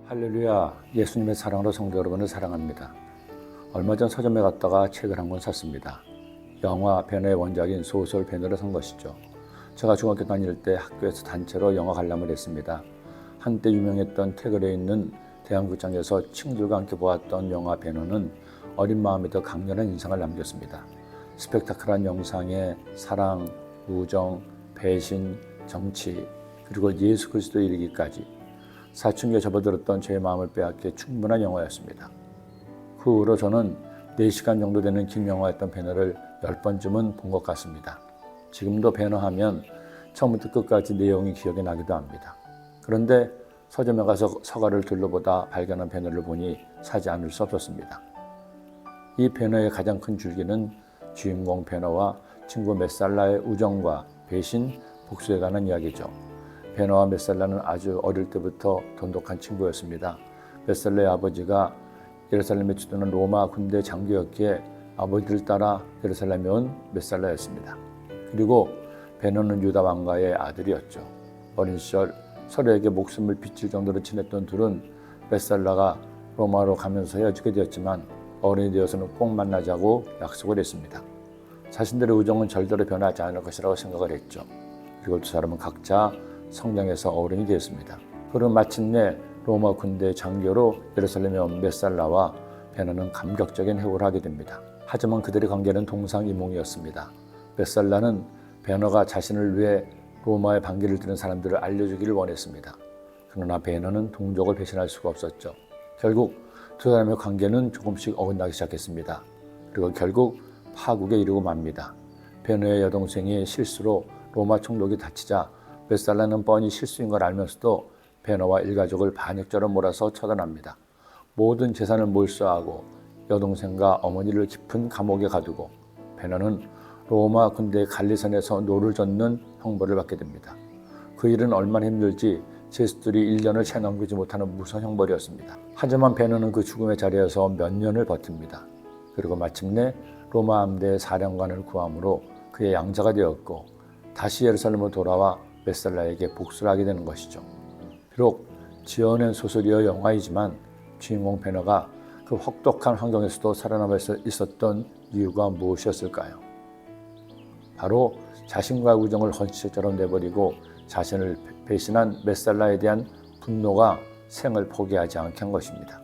할렐루야, 예수님의 사랑으로 성도 여러분을 사랑합니다. 얼마 전 서점에 갔다가 책을 한 권 샀습니다. 영화 배너의 원작인 소설 배너를 산 것이죠. 제가 중학교 다닐 때 학교에서 단체로 영화 관람을 했습니다. 한때 유명했던 태글에 있는 대형극장에서 친구들과 함께 보았던 영화 배너는 어린 마음에 더 강렬한 인상을 남겼습니다. 스펙타클한 영상에 사랑, 우정, 배신, 정치, 그리고 예수 그리스도에 이르기까지 사춘기에 접어들었던 제 마음을 빼앗기에 충분한 영화였습니다. 그 후로 저는 4시간 정도 되는 긴 영화였던 배너를 10번쯤은 본 것 같습니다. 지금도 배너 하면 처음부터 끝까지 내용이 기억이 나기도 합니다. 그런데 서점에 가서 서가를 둘러보다 발견한 배너를 보니 사지 않을 수 없었습니다. 이 배너의 가장 큰 줄기는 주인공 배너와 친구 메살라의 우정과 배신, 복수에 관한 이야기죠. 배너와 메살라는 아주 어릴 때부터 돈독한 친구였습니다. 메살라의 아버지가 예루살렘에 주둔한 로마 군대 장교였기에 아버지를 따라 예루살렘에 온 메살라였습니다. 그리고 배너는 유다 왕가의 아들이었죠. 어린 시절 서로에게 목숨을 비칠 정도로 친했던 둘은 메살라가 로마로 가면서 헤어지게 되었지만 어른이 되어서는 꼭 만나자고 약속을 했습니다. 자신들의 우정은 절대로 변하지 않을 것이라고 생각을 했죠. 그리고 두 사람은 각자 성장해서 어른이 되었습니다. 그럼 마침내 로마 군대 장교로 예루살렘에 온 메살라와 배너는 감격적인 회고를 하게 됩니다. 하지만 그들의 관계는 동상이몽이었습니다. 메살라는 배너가 자신을 위해 로마의 반기를 드는 사람들을 알려주기를 원했습니다. 그러나 배너는 동족을 배신할 수가 없었죠. 결국 두 사람의 관계는 조금씩 어긋나기 시작했습니다. 그리고 결국 파국에 이르고 맙니다. 배너의 여동생이 실수로 로마 총독이 다치자 메살라는 뻔히 실수인 걸 알면서도 배너와 일가족을 반역죄로 몰아서 처단합니다. 모든 재산을 몰수하고 여동생과 어머니를 깊은 감옥에 가두고 배너는 로마 군대 갈리선에서 노를 젓는 형벌을 받게 됩니다. 그 일은 얼마나 힘들지 제수들이 1년을 채 넘기지 못하는 무서운 형벌이었습니다. 하지만 배너는 그 죽음의 자리에서 몇 년을 버팁니다. 그리고 마침내 로마 함대의 사령관을 구함으로 그의 양자가 되었고 다시 예루살렘으로 돌아와 메살라에게 복수를 하게 되는 것이죠. 비록 지어낸 소설이여 영화이지만 주인공 배너가 그 혹독한 환경에서도 살아남아 있었던 이유가 무엇이었을까요? 바로 자신과의 우정을 헌시처럼 내버리고 자신을 배신한 메살라에 대한 분노가 생을 포기하지 않게 한 것입니다.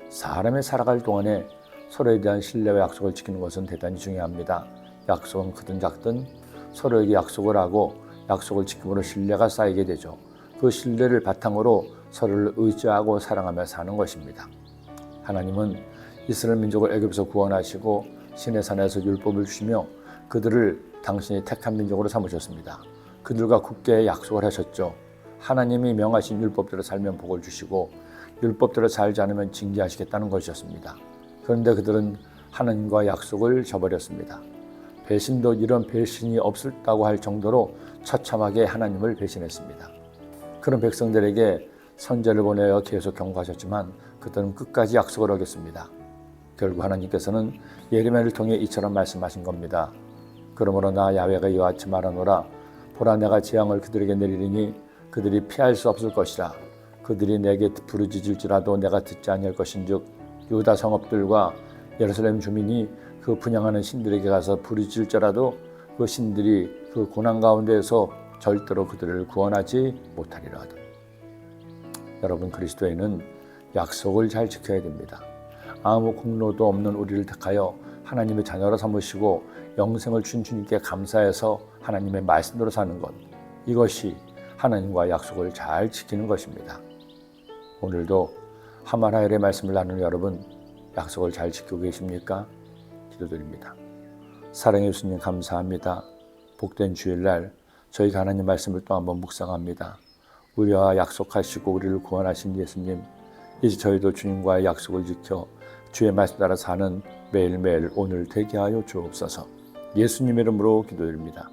사람이 살아갈 동안에 서로에 대한 신뢰와 약속을 지키는 것은 대단히 중요합니다. 약속은 크든 작든 서로에게 약속을 하고 약속을 지킴으로 신뢰가 쌓이게 되죠. 그 신뢰를 바탕으로 서로를 의지하고 사랑하며 사는 것입니다. 하나님은 이스라엘 민족을 애굽에서 구원하시고 시내산에서 율법을 주시며 그들을 당신이 택한 민족으로 삼으셨습니다. 그들과 굳게 약속을 하셨죠. 하나님이 명하신 율법대로 살면 복을 주시고 율법대로 살지 않으면 징계하시겠다는 것이었습니다. 그런데 그들은 하나님과 약속을 저버렸습니다. 배신도 이런 배신이 없었다고 할 정도로 처참하게 하나님을 배신했습니다. 그런 백성들에게 선제를 보내어 계속 경고하셨지만 그들은 끝까지 약속을 어겼습니다. 결국 하나님께서는 예레미야를 통해 이처럼 말씀하신 겁니다. 그러므로 나 야훼가 이와 같이 말하노라. 보라, 내가 재앙을 그들에게 내리리니 그들이 피할 수 없을 것이라. 그들이 내게 부르짖을지라도 내가 듣지 아니할 것인즉 유다 성읍들과 예루살렘 주민이 그 분향하는 신들에게 가서 부르짖을지라도 그 신들이 그 고난 가운데에서 절대로 그들을 구원하지 못하리라 하다. 여러분, 그리스도인은 약속을 잘 지켜야 됩니다. 아무 공로도 없는 우리를 택하여 하나님의 자녀로 삼으시고 영생을 준 주님께 감사해서 하나님의 말씀대로 사는 것, 이것이 하나님과 약속을 잘 지키는 것입니다. 오늘도 하말하엘의 말씀을 나누는 여러분, 약속을 잘 지키고 계십니까? 기도드립니다. 사랑해 주시니 감사합니다. 복된 주일날 저희가 하나님 말씀을 또 한번 묵상합니다. 우리와 약속하시고 우리를 구원하신 예수님, 이제 저희도 주님과의 약속을 지켜 주의 말씀 따라 사는 매일매일 오늘 되게 하여 주옵소서. 예수님 이름으로 기도드립니다.